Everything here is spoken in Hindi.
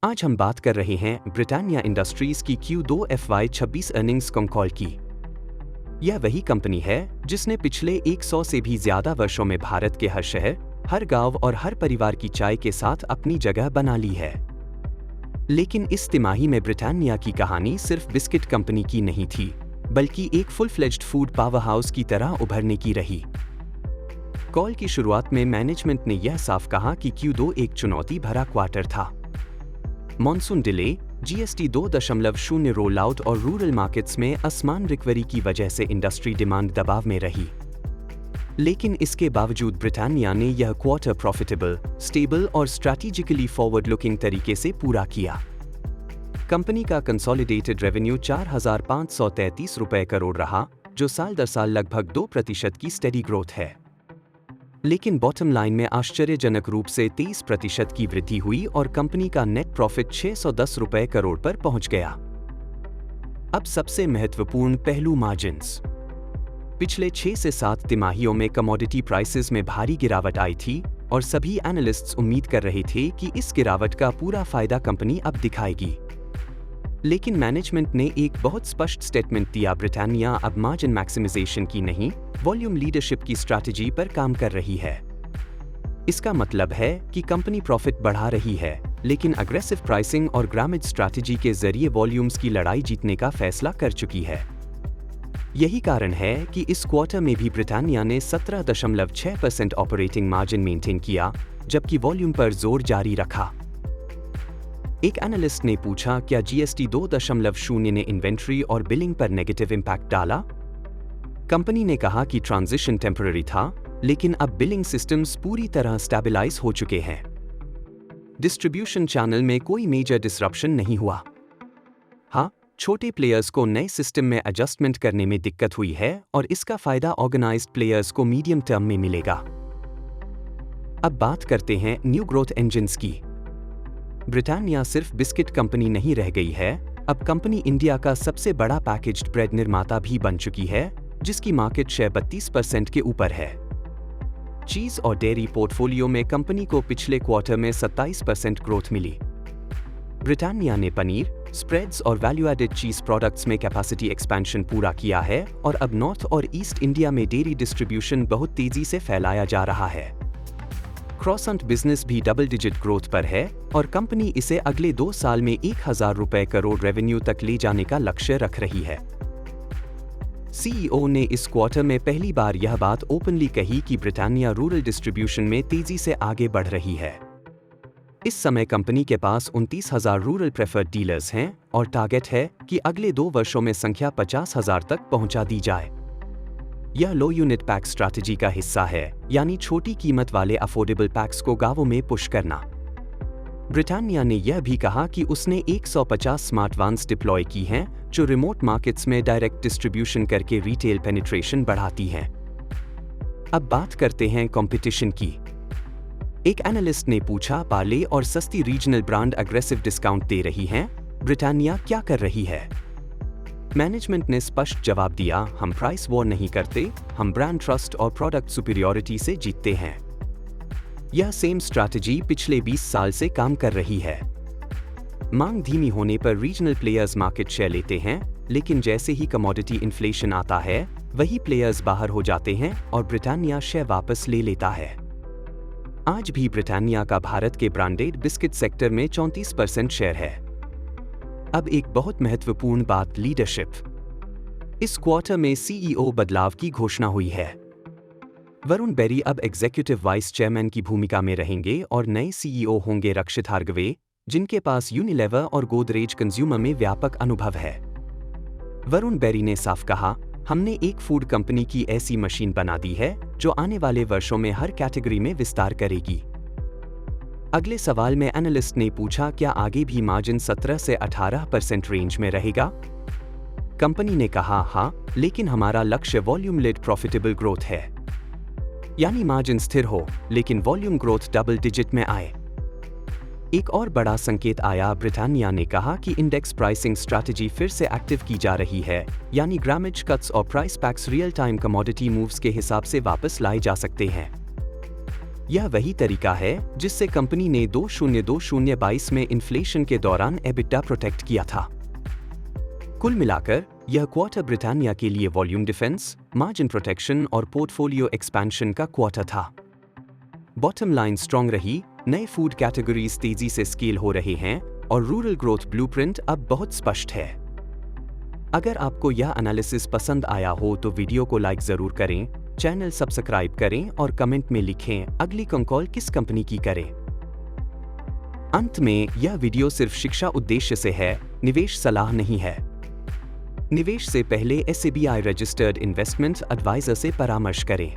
आज हम बात कर रहे हैं ब्रिटानिया इंडस्ट्रीज की Q2 FY26 अर्निंग्स कॉल की। यह वही कंपनी है जिसने पिछले 100 से भी ज्यादा वर्षों में भारत के हर शहर, हर गांव और हर परिवार की चाय के साथ अपनी जगह बना ली है। लेकिन इस तिमाही में ब्रिटानिया की कहानी सिर्फ बिस्किट कंपनी की नहीं थी, बल्कि एक full fledged food power house की तरह उभरने की रही। कॉल की शुरुआत में मैनेजमेंट ने यह साफ कहा कि Q2 एक चुनौती भरा क्वार्टर था। Monsoon delay, GST 2.0 roll out और रूरल मार्केट्स में असमान रिकवरी की वजह से इंडस्ट्री डिमांड दबाव में रही। लेकिन इसके बावजूद ब्रिटानिया ने यह क्वार्टर प्रॉफिटेबल, स्टेबल और स्ट्रैटेजिकली फॉरवर्ड लुकिंग तरीके से पूरा किया। कंपनी का कंसोलिडेटेड रेवेन्यू 4,533 रुपए करोड़ रहा, जो साल दर साल लगभग 2% की स्टेडी ग्रोथ है। लेकिन बॉटम लाइन में आश्चर्यजनक रूप से 23% की वृद्धि हुई और कंपनी का नेट प्रॉफिट 610 रुपए करोड़ पर पहुंच गया। अब सबसे महत्वपूर्ण पहलू मार्जिन्स। पिछले 6 से 7 तिमाहियों में कमोडिटी प्राइसेस में भारी गिरावट आई थी और सभी एनालिस्ट्स उम्मीद कर रहे थे कि इस गिरावट का पूरा फायदा कंपनी अब दिखाएगी। लेकिन मैनेजमेंट ने एक बहुत स्पष्ट स्टेटमेंट दिया, ब्रिटानिया अब मार्जिन मैक्सिमाइजेशन की नहीं, वॉल्यूम लीडरशिप की स्ट्रैटेजी पर काम कर रही है। इसका मतलब है कि कंपनी प्रॉफिट बढ़ा रही है, लेकिन अग्रेसिव प्राइसिंग और ग्रामेज स्ट्रैटेजी के जरिए वॉल्यूम्स की लड़ाई जीतने का फैसला कर चुकी है। यही कारण है कि इस क्वार्टर में भी ब्रिटानिया ने 17.6% ऑपरेटिंग मार्जिन मेंटेन किया, जबकि वॉल्यूम पर जोर जारी रखा। एक एनालिस्ट ने पूछा, क्या GST 2.0 ने इन्वेंट्री और बिलिंग पर नेगेटिव इंपैक्ट डाला? कंपनी ने कहा कि ट्रांजिशन टेम्पररी था, लेकिन अब बिलिंग सिस्टम्स पूरी तरह स्टेबलाइज हो चुके हैं। डिस्ट्रीब्यूशन चैनल में कोई मेजर डिसरप्शन नहीं हुआ। हाँ, छोटे प्लेयर्स को नए सिस्टम में एडजस्टमेंट करने में दिक्कत हुई है और इसका फायदा ऑर्गेनाइज्ड प्लेयर्स को मीडियम टर्म में मिलेगा। अब बात करते हैं न्यू ग्रोथ इंजन्स की। ब्रिटानिया सिर्फ बिस्किट कंपनी नहीं रह गई है, अब कंपनी इंडिया का सबसे बड़ा पैकेज्ड ब्रेड निर्माता भी बन चुकी है, जिसकी मार्केट शेयर 32% के ऊपर है। चीज और डेयरी पोर्टफोलियो में कंपनी को पिछले क्वार्टर में 27% ग्रोथ मिली। ब्रिटानिया ने पनीर, स्प्रेड्स और वैल्यू एडेड चीज प्रोडक्ट्स में कैपेसिटी एक्सपेंशन पूरा किया है और अब नॉर्थ और ईस्ट इंडिया में डेयरी डिस्ट्रीब्यूशन बहुत तेजी से फैलाया जा रहा है। क्रॉसंट बिजनेस भी डबल डिजिट ग्रोथ पर है और कंपनी इसे अगले 2 साल में 1,000 रुपए करोड़ रेवेन्यू तक ले जाने का लक्ष्य रख रही है। CEO ने इस क्वार्टर में पहली बार यह बात ओपनली कही कि ब्रिटानिया रूरल डिस्ट्रीब्यूशन में तेजी से आगे बढ़ रही है। इस समय कंपनी के पास 29,000 रूरल प्रेफर्ड डीलर्स हैं और टारगेट है कि अगले 2 वर्षों में संख्या 50,000 तक पहुंचा दी जाए। यह लो यूनिट पैक स्ट्रैटेजी का हिस्सा है, यानी छोटी कीमत वाले अफोर्डेबल पैक्स को गांवों में पुश करना। ब्रिटानिया ने यह भी कहा कि उसने 150 स्मार्ट वैन्स डिप्लॉय की हैं, जो रिमोट मार्केट्स में डायरेक्ट डिस्ट्रीब्यूशन करके रिटेल पेनिट्रेशन बढ़ाती हैं। अब बात करते हैं कंपटीशन की। एक एनालिस्ट ने पूछा, पार्ले और सस्ती रीजनल ब्रांड अग्रेसिव डिस्काउंट दे रही हैं, ब्रिटानिया क्या कर रही है? मैनेजमेंट ने स्पष्ट जवाब दिया, हम प्राइस वॉर नहीं करते, हम ब्रांड ट्रस्ट और प्रोडक्ट सुपीरियरिटी से जीतते हैं। यह सेम स्ट्रैटेजी पिछले 20 साल से काम कर रही है। मांग धीमी होने पर रीजनल प्लेयर्स मार्केट शेयर लेते हैं, लेकिन जैसे ही कमोडिटी इन्फ्लेशन आता है, वही प्लेयर्स बाहर हो जाते हैं और ब्रिटानिया शेयर वापस ले लेता है। आज भी ब्रिटानिया का भारत के ब्रांडेड बिस्किट सेक्टर में 34% शेयर है। अब एक बहुत महत्वपूर्ण बात, लीडरशिप। इस क्वार्टर में CEO बदलाव की घोषणा हुई है। वरुण बेरी अब एग्जीक्यूटिव वाइस चेयरमैन की भूमिका में रहेंगे और नए CEO होंगे रक्षित हार्गवे, जिनके पास यूनिलेवर और गोदरेज कंज्यूमर में व्यापक अनुभव है। वरुण बेरी ने साफ कहा, हमने एक फूड कंपनी की ऐसी मशीन बना दी है जो आने वाले वर्षों में हर कैटेगरी में विस्तार करेगी। अगले सवाल में एनालिस्ट ने पूछा, क्या आगे भी मार्जिन 17 से 18% रेंज में रहेगा? कंपनी ने कहा, हाँ, लेकिन हमारा लक्ष्य वॉल्यूम लेड प्रॉफिटेबल ग्रोथ है, यानी मार्जिन स्थिर हो लेकिन वॉल्यूम ग्रोथ डबल डिजिट में आए। एक और बड़ा संकेत आया, ब्रिटानिया ने कहा कि इंडेक्स प्राइसिंग स्ट्रैटेजी फिर से एक्टिव की जा रही है, यानी ग्रामेज कट्स और price PACS real time commodity moves के हिसाब से वापस लाए जा सकते हैं। यह वही तरीका है जिससे कंपनी ने 2022 में इन्फ्लेशन के दौरान एबिटा प्रोटेक्ट किया था। कुल मिलाकर यह क्वार्टर ब्रिटानिया के लिए वॉल्यूम डिफेंस, मार्जिन प्रोटेक्शन और पोर्टफोलियो एक्सपेंशन का क्वार्टर था। बॉटम लाइन स्ट्रॉन्ग रही, नए फूड कैटेगरीज तेजी से स्केल हो रहे हैं और रूरल ग्रोथ ब्लूप्रिंट अब बहुत स्पष्ट है। अगर आपको यह एनालिसिस पसंद आया हो तो वीडियो को लाइक जरूर करें, चैनल सब्सक्राइब करें और कमेंट में लिखें अगली कॉल किस कंपनी की करें। अंत में, यह वीडियो सिर्फ शिक्षा उद्देश्य से है, निवेश सलाह नहीं है। निवेश से पहले SEBI रजिस्टर्ड इन्वेस्टमेंट एडवाइजर से परामर्श करें।